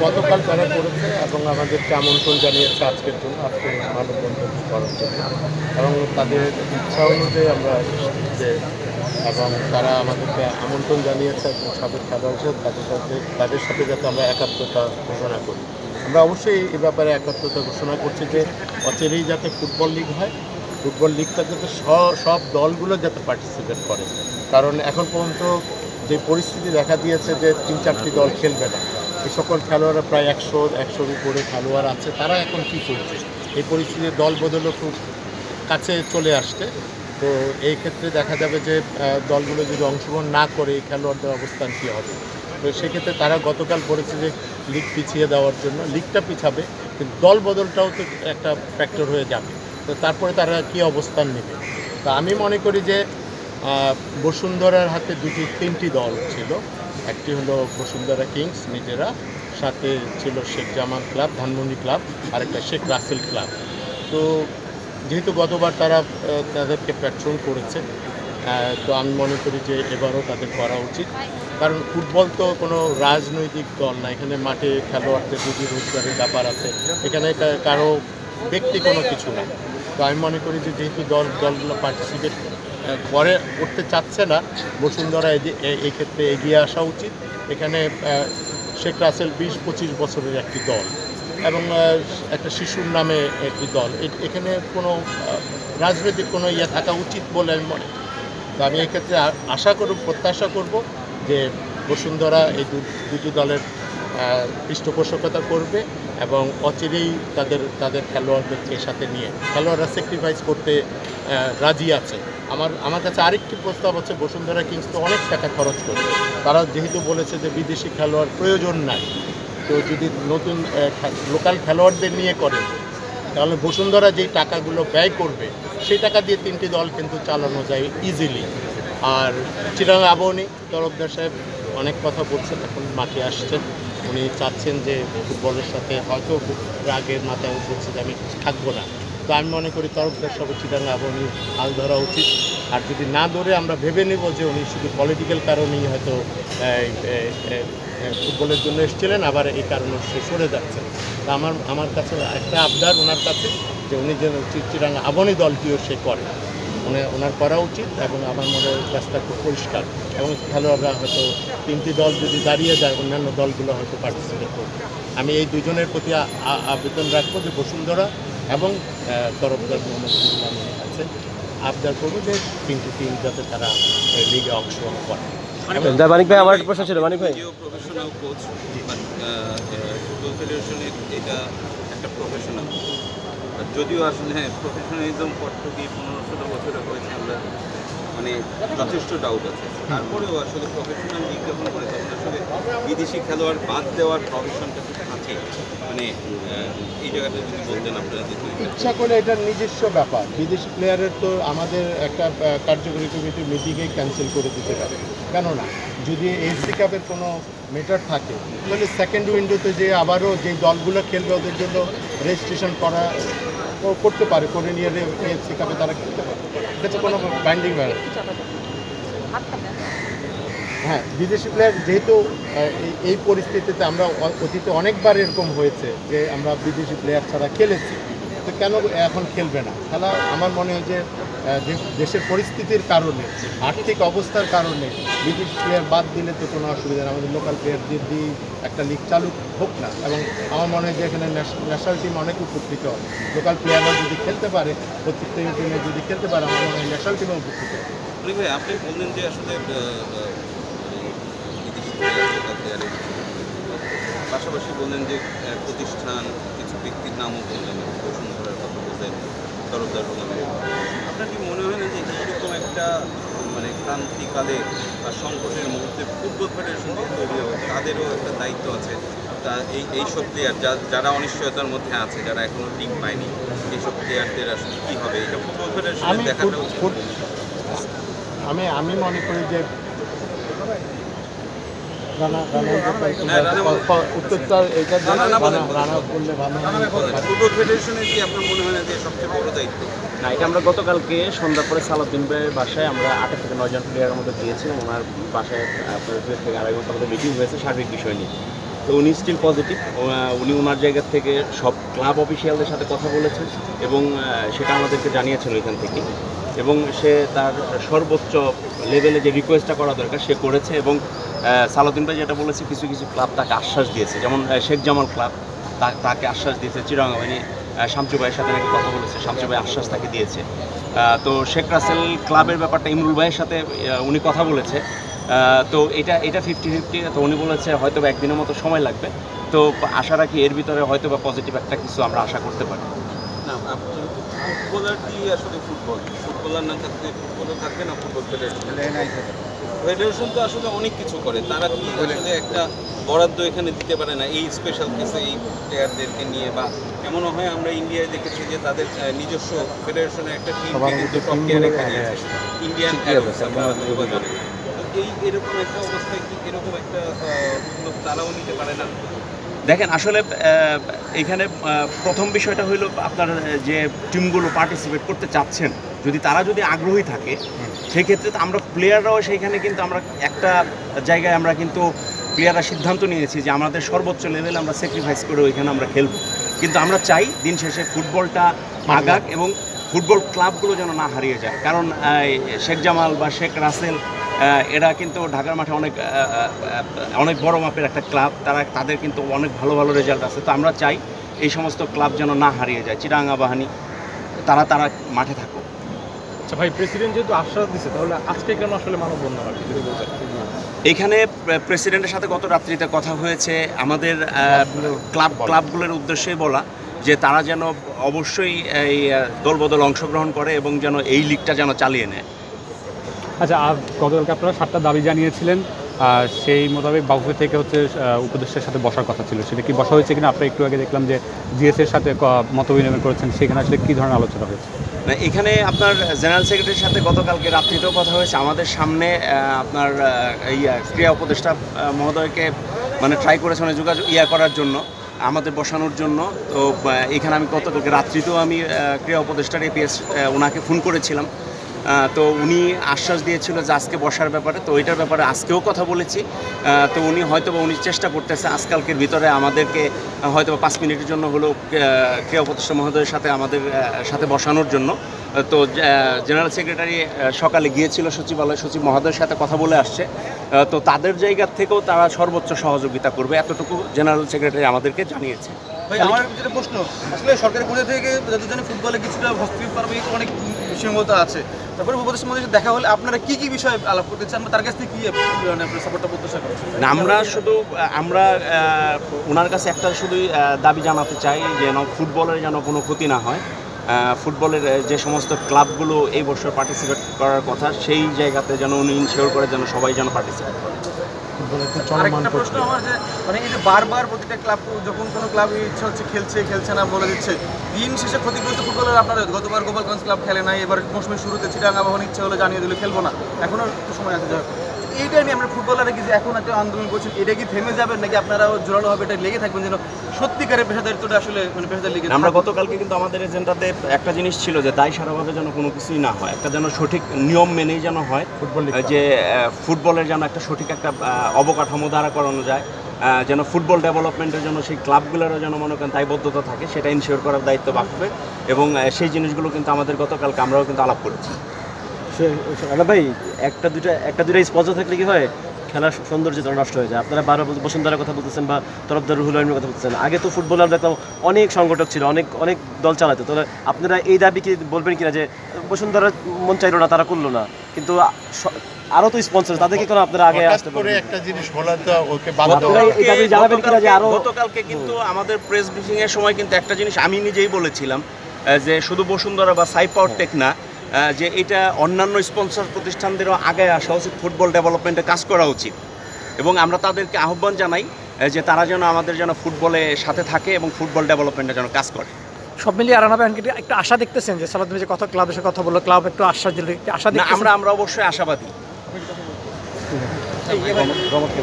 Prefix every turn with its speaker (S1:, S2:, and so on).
S1: গতকাল তারা করেছে এবং আমাদেরকে আমন্ত্রণ জানিয়েছে আজকের জন্য, আজকে মানববন্ধন করার জন্য, এবং তাদের ইচ্ছা অনুযায়ী আমরা যে এবং তারা আমাদেরকে আমন্ত্রণ জানিয়েছে একজন সাবেক খেলোয়াড় হিসেবে তাদের সাথে যাতে আমরা একাত্মতা ঘোষণা করি। আমরা অবশ্যই এ ব্যাপারে একাত্মতা ঘোষণা করছি যে অচিরেই যাতে ফুটবল লিগ হয়, ফুটবল লিগটা যাতে সব দলগুলো যাতে পার্টিসিপেট করে, কারণ এখন পর্যন্ত যে পরিস্থিতি দেখা দিয়েছে যে 3-4টি দল খেলবে না, এই সকল খেলোয়াড়রা প্রায় 100-100-র উপরে খেলোয়াড় আছে, তারা এখন কী করছে? এই পরিস্থিতির দল বদলও খুব কাছে চলে আসছে। তো এই ক্ষেত্রে দেখা যাবে যে দলগুলো যদি অংশগ্রহণ না করে এই খেলোয়াড়দের অবস্থান কী হবে। তো সেক্ষেত্রে তারা গতকাল বলেছে যে লিগ পিছিয়ে দেওয়ার জন্য, লিগটা পিছাবে কিন্তু দল বদলটাও তো একটা ফ্যাক্টর হয়ে যাবে। তো তারপরে তারা কী অবস্থান নেবে। তা আমি মনে করি যে বসুন্ধরার হাতে 3টি দল ছিল। একটি হলো বসুন্ধরা কিংস নিজেরা, সাথে ছিল শেখ জামাল ক্লাব, ধানমন্ডি ক্লাব, আরেকটা শেখ রাসেল ক্লাব। তো যেহেতু গতবার তারা তাদেরকে প্যাট্রন করেছে, তো আমি মনে করি যে এবারও তাদের করা উচিত, কারণ ফুটবল তো কোনো রাজনৈতিক দল না, এখানে মাঠে খেলোয়াড়দের রুজি রোজগারের ব্যাপার আছে, এখানে কারো ব্যক্তি কোনো কিছু না। তো আমি মনে করি যে যেহেতু দলগুলো পার্টিসিপেট করতে চাচ্ছে না, বসুন্ধরা এই ক্ষেত্রে এগিয়ে আসা উচিত। এখানে শেখ রাসেল 20-25 বছরের একটি দল এবং একটা শিশুর নামে একটি দল, এখানে কোনো রাজনৈতিক কোনো থাকা উচিত বলে আমি মনে করি। তো আমি এক্ষেত্রে প্রত্যাশা করব যে বসুন্ধরা এই দুটি দলের পৃষ্ঠপোষকতা করবে এবং অচিরেই তাদের খেলোয়াড়দেরকে সাথে নিয়ে খেলোয়াড়রা স্যাক্রিফাইস করতে রাজি আছে। আমার কাছে আরেকটি প্রস্তাব আছে, বসুন্ধরা কিংস তো অনেক টাকা খরচ করবে, তারা যেহেতু বলেছে যে বিদেশি খেলোয়াড় প্রয়োজন নাই, তো যদি নতুন লোকাল খেলোয়াড়দের নিয়ে করে তাহলে বসুন্ধরা যেই টাকাগুলো ব্যয় করবে সেই টাকা দিয়ে 3টি দল কিন্তু চালানো যায় ইজিলি। আর চিরাং আবাহনী তরফদার সাহেব অনেক কথা বলছেন, এখন মাঠে আসছেন, উনি চাচ্ছেন যে ফুটবলের সাথে হয়তো রাগের মাথায় বলছে যে আমি থাকবো না। তো আমি মনে করি তরফদার সাহেব চিরাং আবাহনী হাল ধরা উচিত, আর যদি না ধরে আমরা ভেবে নেব যে উনি শুধু পলিটিক্যাল কারণেই হয়তো ফুটবলের জন্য এসেছিলেন, আবার এই কারণে সে সরে যাচ্ছেন। তা আমার কাছে একটা আবদার ওনার কাছে যে উনি যেন চিরাং আবাহনী দলটিও সে করে, ওনার করা উচিত, এবং আমার মনে হয় রাস্তা খুব পরিষ্কার, এবং খেলোয়াড়রা হয়তো 3টি দল যদি দাঁড়িয়ে যায় অন্যান্য দলগুলো হয়তো পার্টিসিপেট করবে। আমি এই দুজনের প্রতি আবেদন রাখবো যে বসুন্ধরা এবং তরফদার মোহাম্মদ ইসলামের কাছে আবদার করবো যে 3টি টিম যাতে তারা লিগে অংশগ্রহণ করে।
S2: মানিক ভাই, আমার একটা প্রশ্ন ছিল। মানিক ভাই,
S3: প্রফেশনাল কোচ, ফুটবল ফেডারেশনের এটা একটা প্রফেশনাল, যদিও আসলে প্রফেশনালিজম পট্টকি 15-16 বছরে হয়েছে, আমরা মানে যথেষ্ট ডাউট আছে। তারপরেও আসলে প্রফেশনাল লিগ যখন করে তখন আসলে বিদেশি খেলোয়াড় বাদ দেওয়ার প্রফেশনটা খুব থাকে, মানে এই জায়গাটা যদি বলতেন আপনারা।
S1: ইচ্ছা করলে এটার নিজস্ব ব্যাপার, বিদেশি প্লেয়ারের তো আমাদের একটা কার্যকরী কমিটির মিটিংয়েই ক্যান্সেল করে দিতে পারে, কেননা যদি এফসি কাপের কোনো মেটার থাকে তাহলে সেকেন্ড উইন্ডোতে যে আবারও যেই দলগুলো খেলবে ওদের জন্য রেজিস্ট্রেশন করতে পারে, করে নিয়ে এফসি কাপে তারা খেলতে পারে, এটা তো কোনো বাইন্ডিং ব্যাপার। হ্যাঁ, বিদেশি প্লেয়ার যেহেতু এই পরিস্থিতিতে আমরা অতীতে অনেকবার এরকম হয়েছে যে আমরা বিদেশি প্লেয়ার ছাড়া খেলেছি, তো কেন এখন খেলবে না খেলা? আমার মনে হয় যে দেশের পরিস্থিতির কারণে, আর্থিক অবস্থার কারণে বিদেশি প্লেয়ার বাদ দিলে তো কোনো অসুবিধা নেই, আমাদের লোকাল প্লেয়ারদের দিয়ে একটা লিগ চালু হোক না। এবং আমার মনে হয় যে এখানে ন্যাশনাল টিম অনেক উপকৃত হবে, লোকাল প্লেয়াররা যদি খেলতে পারে, প্রত্যেকটা টিমে যদি খেলতে পারে, আমার মনে হয় ন্যাশনাল টিমে উপকৃত হবে।
S3: ভাই, আপনি বললেন যে আসলে পাশাপাশি বললেন যে প্রতিষ্ঠান, কিছু ব্যক্তির নামও বললেন, বসুন্ধরার কথা বললেন, তরফদার বললেন। আপনার কি মনে হয় না যে এইরকম একটা মানে ক্রান্তিকালে বা সংকটের মুহূর্তে ফুটবল ফেডারেশন যে তৈরি হবে তাদেরও একটা দায়িত্ব আছে? তা এইসব প্লেয়ার যারা অনিশ্চয়তার মধ্যে আছে, যারা এখনও টিম পায়নি, এইসব প্লেয়ারদের আসলে কী হবে এটা ফুটবল ফেডারেশনের দেখাটা উচিত।
S1: আমি মনে করি যে
S3: ফুটবল ফেডারেশনের কি আপনার মনে হয় না যে সবচেয়ে বড় দায়িত্ব?
S2: না, এটা আমরা গতকালকে সন্ধ্যার পরে সালাউদ্দিন ভাইয়ের বাসায় আমরা 8 থেকে 9 জন প্লেয়ারের মধ্যে দিয়েছিলাম। ওনার বাসায় আপনার 2 থেকে 2.5 ঘন্টার মধ্যে মিটিং হয়েছে সার্বিক বিষয় নিয়ে। তো উনি স্টিল পজিটিভ। উনি ওনার জায়গা থেকে সব ক্লাব অফিসিয়ালদের সাথে কথা বলেছেন এবং সেটা আমাদেরকে জানিয়েছেন ওইখান থেকে, এবং সে তার সর্বোচ্চ লেভেলে যে রিকোয়েস্টটা করা দরকার সে করেছে। এবং সালাউদ্দিন ভাই যেটা বলেছে, কিছু কিছু ক্লাব তাকে আশ্বাস দিয়েছে, যেমন শেখ জামাল ক্লাব তাকে আশ্বাস দিয়েছে, চিরাঙ্গা বাহিনী শামসু ভাইয়ের সাথে নাকি কথা বলেছে, শামসু ভাই আশ্বাস তাকে দিয়েছে। তো শেখ রাসেল ক্লাবের ব্যাপারটা ইমরুল ভাইয়ের সাথে উনি কথা বলেছে। তো এটা 50-50। তো উনি বলেছে হয়তো বা একদিনের মতো সময় লাগবে। তো আশা রাখি এর ভিতরে হয়তো বা পজিটিভ একটা কিছু আমরা আশা করতে পারি।
S3: না, ফুটবলার দিয়ে আসলে ফুটবলার না থাকলে ফুটবলও থাকবে না, ফুটবল ফেডারেশন তো আসলে অনেক কিছু করে। তারা কি আসলে একটা বরাদ্দ এখানে দিতে পারে না এই স্পেশাল কেসে এই প্লেয়ারদেরকে নিয়ে? বা এমনও হয় আমরা ইন্ডিয়ায় দেখেছি যে তাদের নিজস্ব ফেডারেশনের একটা টিমকে কিন্তু টপ টিয়ারে খেলিয়েছে, ইন্ডিয়ান এরকম একটা অবস্থায় কি এরকম একটা উদ্যোগ তারাও নিতে পারে না?
S2: দেখেন, আসলে এখানে প্রথম বিষয়টা হইল আপনার যে টিমগুলো পার্টিসিপেট করতে চাচ্ছেন, তারা যদি আগ্রহী থাকে সেক্ষেত্রে তো আমরা প্লেয়াররাও সেইখানে কিন্তু আমরা একটা জায়গায় আমরা কিন্তু প্লেয়াররা সিদ্ধান্ত নিয়েছি যে আমাদের সর্বোচ্চ লেভেলে আমরা স্যাক্রিফাইস করে ওইখানে আমরা খেলব। কিন্তু আমরা চাই দিন শেষে ফুটবলটা আগাক এবং ফুটবল ক্লাবগুলো যেন না হারিয়ে যায়। কারণ শেখ জামাল বা শেখ রাসেল এরা কিন্তু ঢাকার মাঠে অনেক বড় মাপের একটা ক্লাব, তাদের কিন্তু অনেক ভালো ভালো রেজাল্ট আছে। তো আমরা চাই এই সমস্ত ক্লাব যেন না হারিয়ে যায়, চিরাঙ্গা বাহিনী তারা মাঠে থাকুক।
S4: আচ্ছা ভাই, প্রেসিডেন্ট যেহেতু আশ্বাস দিচ্ছে, তাহলে আজকে কেন আসলে মানববন্ধন আর কি যদি বলতে?
S2: এখানে প্রেসিডেন্টের সাথে গত রাত্রিতে কথা হয়েছে আমাদের ক্লাবগুলোর উদ্দেশ্যে বলা যে তারা যেন অবশ্যই এই দলবদল অংশগ্রহণ করে এবং যেন এই লিগটা যেন চালিয়ে নেয়।
S4: আচ্ছা, আর গতকালকে আপনারা 7টা দাবি জানিয়েছিলেন, সেই মোতাবেক বাফুফে থেকে হচ্ছে উপদেষ্টার সাথে বসার কথা ছিল, সেটা কি বসা হয়েছে কিনা? আপনারা একটু আগে দেখলাম যে জিএসের সাথে মত বিনিময় করেছেন, সেখানে আসলে কী ধরনের আলোচনা হয়েছে?
S2: এখানে আপনার জেনারেল সেক্রেটারির সাথে গতকালকে রাত্রিতেও কথা হয়েছে। আমাদের সামনে আপনার এই ক্রীড়া উপদেষ্টা মহোদয়কে মানে ট্রাই করেছে মানে যোগাযোগ করার জন্য, আমাদের বসানোর জন্য। তো এখানে আমি গতকালকে রাত্রিতেও আমি ক্রীড়া উপদেষ্টার এপিএস ওনাকে ফোন করেছিলাম। তো উনি আশ্বাস দিয়েছিল যে আজকে বসার ব্যাপারে, তো ওইটার ব্যাপারে আজকেও কথা বলেছি। তো উনি উনি চেষ্টা করতেছে আজকালকের ভিতরে আমাদেরকে হয়তো 5 মিনিটের জন্য হলেও ক্রীড়া উপদেষ্টা মহোদয়ের সাথে আমাদের সাথে বসানোর জন্য। তো জেনারেল সেক্রেটারি সকালে গিয়েছিল সচিবালয়, সচিব মহোদয়ের সাথে কথা বলে আসছে। তো তাদের জায়গা থেকেও তারা সর্বোচ্চ সহযোগিতা করবে, এতটুকু জেনারেল সেক্রেটারি আমাদেরকে জানিয়েছে।
S5: ভাই, আমার যেটা প্রশ্ন, আসলে সরকারের পক্ষ থেকে যত জানি ফুটবলে কিছুটা হস্তক্ষেপ পারবে অনেক সীমাবদ্ধতা আছে। তারপরে উপদেষ্টার মধ্যে দেখা হলে আপনারা কি কি বিষয়ে আলাপ করতে চান, তার কাছ থেকে কি সাপোর্টটা প্রত্যাশা করছেন?
S2: আমরা ওনার কাছে একটা শুধুই দাবি জানাতে চাই যেন ফুটবলের যেন কোনো ক্ষতি না হয়। ফুটবলের যে সমস্ত ক্লাবগুলো এই বছর পার্টিসিপেট করার কথা, সেই জায়গাতে যেন উনি ইনশিওর করে যেন সবাই যেন পার্টিসিপেট করে।
S5: আরেকটা প্রশ্ন আমার, যে মানে এই যে বারবার প্রতিটা ক্লাব, যখন কোনো ক্লাব ইচ্ছা হচ্ছে খেলছে না বলে দিচ্ছে, দিন শেষে ক্ষতিগ্রস্ত ফুটবলার আপনারা। গতবার গোপালগঞ্জ ক্লাব খেলে নাই, এবার মৌসুমের শুরুতে চিটাগাং আবাহনী ইচ্ছা হলে জানিয়ে দিল খেলবো না, এখনও একটু সময় আছে। এইটা নিয়ে আমরা ফুটবলাররা কি যে এখন একটা আন্দোলন করছেন, এটা কি থেমে যাবেন নাকি আপনারাও জোরালোভাবে এটা লেগে থাকবেন যেন সত্যিকারের পেশাদারিত্বটা আসলে মানে পেশাদার লিগে?
S2: আমরা গতকালকে কিন্তু আমাদের এজেন্ডাতে একটা জিনিস ছিল যে দায় সারাভাবে যেন কোনো কিছুই না হয়, একটা যেন সঠিক নিয়ম মেনেই যেন হয়, যে ফুটবলের যেন একটা সঠিক একটা অবকাঠামো দ্বারা করানো যায়, যেন ফুটবল ডেভেলপমেন্টের জন্য সেই ক্লাবগুলোরও যেন মনে করেন দায়বদ্ধতা থাকে, সেটা ইনশিওর করার দায়িত্ব বাড়বে। এবং সেই জিনিসগুলো কিন্তু আমাদের গতকালকে আমরাও কিন্তু আলাপ করেছি।
S6: ভাই, একটা দুইটা স্পন্সর থাকলে কি হয়, খেলার সৌন্দর্যটা নষ্ট হয়ে যায়। আপনারা 12 বসুন্ধরার কথা বলতেছেন বা তরফদার হুলায়নের কথা বলতেছেন। আগে তো ফুটবলার দেখলাম অনেক সংগঠক ছিল, অনেক দল চালাতো। তাহলে আপনারা এই দাবি কি বলবেন কিনা যে বসুন্ধরা মন চাইলো না, তারা করলো না, কিন্তু আরো তো স্পন্সর, তাদেরকে কেন আপনারা আগে আসতে পারেন?
S1: একটা জিনিস বলা তো ওকে
S2: গতকালকে কিন্তু আমাদের প্রেস ব্রিফিং এর সময় কিন্তু একটা জিনিস আমি নিজেই বলেছিলাম যে শুধু বসুন্ধরা বা সাইপাওয়ার টেক না, যে এটা অন্যান্য স্পন্সর প্রতিষ্ঠানদেরও আগে আসা উচিত, ফুটবল ডেভেলপমেন্টে কাজ করা উচিত। এবং আমরা তাদেরকে আহ্বান জানাই যে তারা যেন আমাদের যেন ফুটবলের সাথে থাকে এবং ফুটবল ডেভেলপমেন্টে যেন কাজ করে।
S7: সব মিলিয়ে আরানাবে একটা আশা দেখতেছেন যে সালাউদ্দিন যে কথা ক্লাবের সাথে কথা বললো, ক্লাব একটু আশ্বাস দিল, আশা দেখতেছেন?
S2: আমরা অবশ্যই আশাবাদী।